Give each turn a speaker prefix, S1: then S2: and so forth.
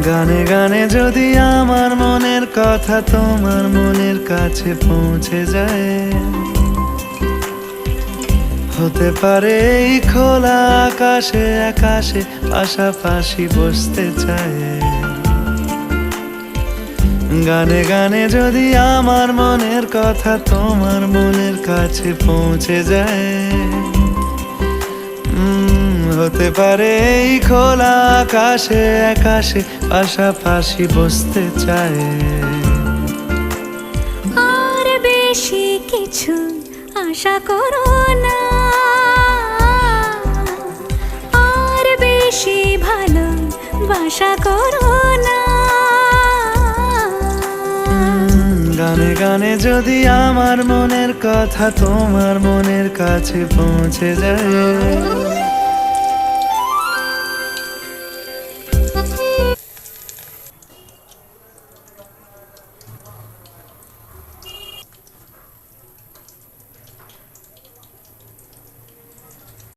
S1: গানে গানে যদি আমার মনের কথা তোমার মনের কাছে পৌঁছে যায়, হতে পারে এই খোলা আকাশে আকাশে পাশাপাশি বসতে চায়। গানে গানে যদি আমার মনের কথা তোমার মনের কাছে পৌঁছে যায়, হতে পারে এই খোলা আকাশে আকাশে পাশাপাশি বসতে চায়।
S2: আর বেশি কিছু আশা করো না, আর বেশি ভালোবাসা করো না।
S1: গানে গানে যদি আমার মনের কথা তোমার মনের কাছে পৌঁছে যায়,